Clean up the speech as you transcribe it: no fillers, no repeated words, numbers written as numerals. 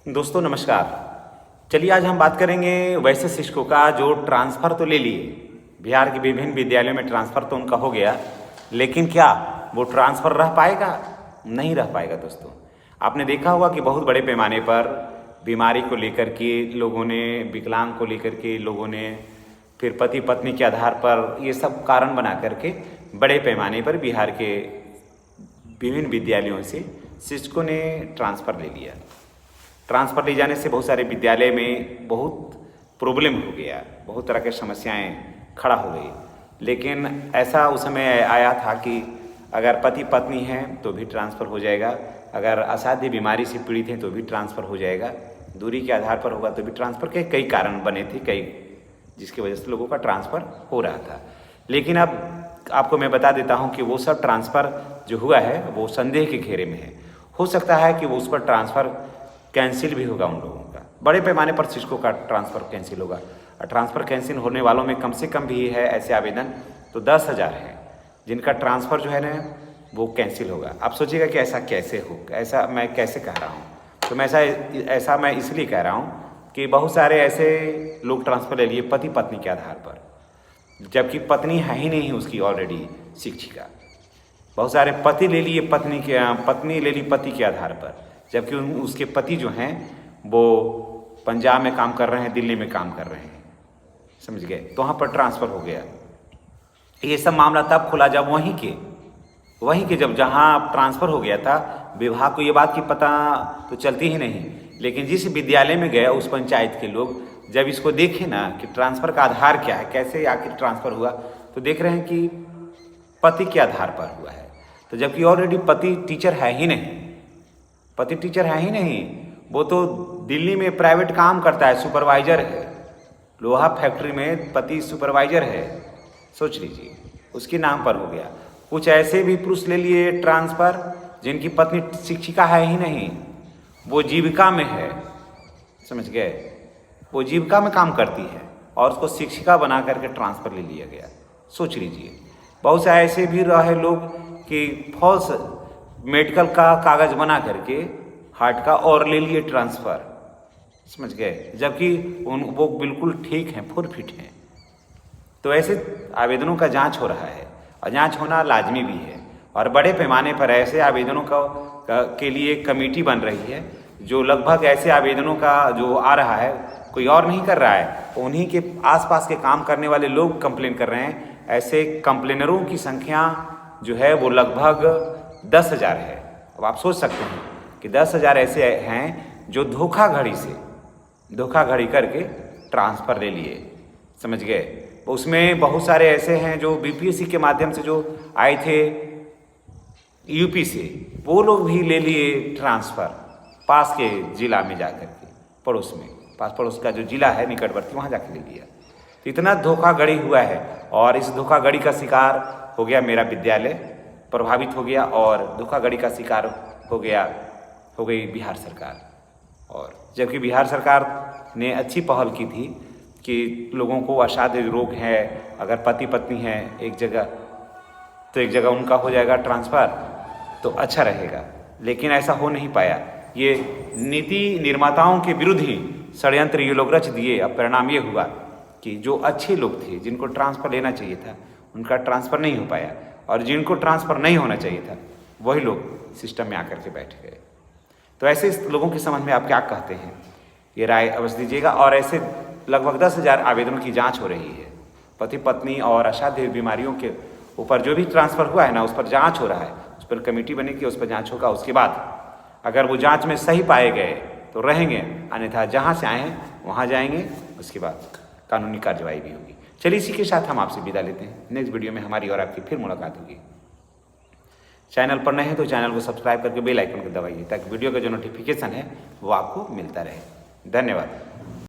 दोस्तों नमस्कार। चलिए आज हम बात करेंगे वैसे शिक्षकों का जो ट्रांसफ़र तो ले लिए, बिहार के विभिन्न विद्यालयों में ट्रांसफ़र तो उनका हो गया, लेकिन क्या वो ट्रांसफ़र रह पाएगा? नहीं रह पाएगा दोस्तों। आपने देखा होगा कि बहुत बड़े पैमाने पर बीमारी को लेकर के लोगों ने, विकलांग को लेकर के लोगों ने, फिर पति पत्नी के आधार पर ये सब कारण बना करके बड़े पैमाने पर बिहार के विभिन्न विद्यालयों से शिक्षकों ने ट्रांसफ़र ले लिया। ट्रांसफ़र ले जाने से बहुत सारे विद्यालय में बहुत प्रॉब्लम हो गया, बहुत तरह की समस्याएं खड़ा हो गई। लेकिन ऐसा उस समय आया था कि अगर पति पत्नी हैं तो भी ट्रांसफ़र हो जाएगा, अगर असाध्य बीमारी से पीड़ित हैं तो भी ट्रांसफ़र हो जाएगा, दूरी के आधार पर होगा तो भी ट्रांसफ़र के कई कारण बने थे, कई जिसकी वजह से लोगों का ट्रांसफ़र हो रहा था। लेकिन अब आपको मैं बता देता हूँ कि वो सब ट्रांसफ़र जो हुआ है वो संदेह के घेरे में है। हो सकता है कि वो उस पर ट्रांसफ़र कैंसिल भी होगा। उन लोगों का बड़े पैमाने पर शिक्षकों का ट्रांसफ़र कैंसिल होगा, और ट्रांसफ़र कैंसिल होने वालों में कम से कम भी है ऐसे आवेदन तो 10,000 है जिनका ट्रांसफ़र जो है ना वो कैंसिल होगा। आप सोचिएगा कि ऐसा कैसे हो, ऐसा मैं कैसे कह रहा हूँ? तो मैं ऐसा मैं इसलिए कह रहा हूँ कि बहुत सारे ऐसे लोग ट्रांसफ़र ले लिए पति पत्नी के आधार पर, जबकि पत्नी है ही नहीं उसकी ऑलरेडी शिक्षिका। बहुत सारे पति ले लिए पत्नी ले ली पति के आधार पर, जबकि उसके पति जो हैं वो पंजाब में काम कर रहे हैं, दिल्ली में काम कर रहे हैं, समझ गए? तो वहाँ पर ट्रांसफ़र हो गया। ये सब मामला तब खुला जब वहीं के जब जहाँ ट्रांसफ़र हो गया था, विभाग को ये बात की पता तो चलती ही नहीं, लेकिन जिस विद्यालय में गया उस पंचायत के लोग जब इसको देखे ना कि ट्रांसफ़र का आधार क्या है, कैसे आखिर ट्रांसफ़र हुआ, तो देख रहे हैं कि पति के आधार पर हुआ है। तो जबकि ऑलरेडी पति टीचर है ही नहीं, पति टीचर है ही नहीं, वो तो दिल्ली में प्राइवेट काम करता है, सुपरवाइजर है, लोहा फैक्ट्री में पति सुपरवाइजर है। सोच लीजिए, उसके नाम पर हो गया। कुछ ऐसे भी पुरुष ले लिए ट्रांसफ़र जिनकी पत्नी शिक्षिका है ही नहीं, वो जीविका में है, समझ गए? वो जीविका में काम करती है और उसको शिक्षिका बना करके ट्रांसफ़र ले लिया गया। सोच लीजिए, बहुत से ऐसे भी रहे लोग कि फॉल्स मेडिकल का कागज़ बना करके हार्ट का और ले लिए ट्रांसफ़र, समझ गए? जबकि वो बिल्कुल ठीक हैं, फुट फिट हैं। तो ऐसे आवेदनों का जांच हो रहा है और जांच होना लाजमी भी है, और बड़े पैमाने पर ऐसे आवेदनों के लिए कमेटी बन रही है, जो लगभग ऐसे आवेदनों का जो आ रहा है कोई और नहीं कर रहा है, उन्हीं के आसपास के काम करने वाले लोग कंप्लेन कर रहे हैं। ऐसे कंप्लेनरों की संख्या जो है वो लगभग 10,000 है। अब आप सोच सकते हैं कि 10,000 ऐसे हैं जो धोखाधड़ी करके ट्रांसफ़र ले लिए, समझ गए? उसमें बहुत सारे ऐसे हैं जो बीपीएससी के माध्यम से जो आए थे यूपी से, वो लोग भी ले लिए ट्रांसफ़र पास के ज़िला में जाकर के, पड़ोस का जो ज़िला है निकटवर्ती, वहाँ जाकर ले लिया। तो इतना धोखाधड़ी हुआ है, और इस धोखाधड़ी का शिकार हो गया मेरा विद्यालय, प्रभावित हो गया, और धोखाधड़ी का शिकार हो गई बिहार सरकार। और जबकि बिहार सरकार ने अच्छी पहल की थी कि लोगों को असाध्य रोग है, अगर पति पत्नी है एक जगह तो एक जगह उनका हो जाएगा ट्रांसफ़र, तो अच्छा रहेगा। लेकिन ऐसा हो नहीं पाया। ये नीति निर्माताओं के विरुद्ध ही षड्यंत्र ये लोग रच दिए। अब परिणाम ये हुआ कि जो अच्छे लोग थे, जिनको ट्रांसफ़र लेना चाहिए था, उनका ट्रांसफ़र नहीं हो पाया, और जिनको ट्रांसफ़र नहीं होना चाहिए था वही लोग सिस्टम में आकर के बैठ गए। तो ऐसे लोगों के संबंध में आप क्या कहते हैं, ये राय अवश्य दीजिएगा। और ऐसे लगभग 10,000 आवेदनों की जांच हो रही है। पति पत्नी और असाध्य बीमारियों के ऊपर जो भी ट्रांसफ़र हुआ है ना, उस पर जांच हो रहा है, उस पर कमेटी बनेगी, उस पर जांच होगा। उसके बाद अगर वो जांच में सही पाए गए तो रहेंगे, अन्यथा जहाँ से आए हैं वहाँ जाएंगे। उसके बाद कानूनी कार्रवाई भी होगी। चलिए इसी के साथ हम आपसे विदा लेते हैं। नेक्स्ट वीडियो में हमारी और आपकी फिर मुलाकात होगी। चैनल पर नए हैं तो चैनल को सब्सक्राइब करके बेल आइकन को दबाइए, ताकि वीडियो का जो नोटिफिकेशन है वो आपको मिलता रहे। धन्यवाद।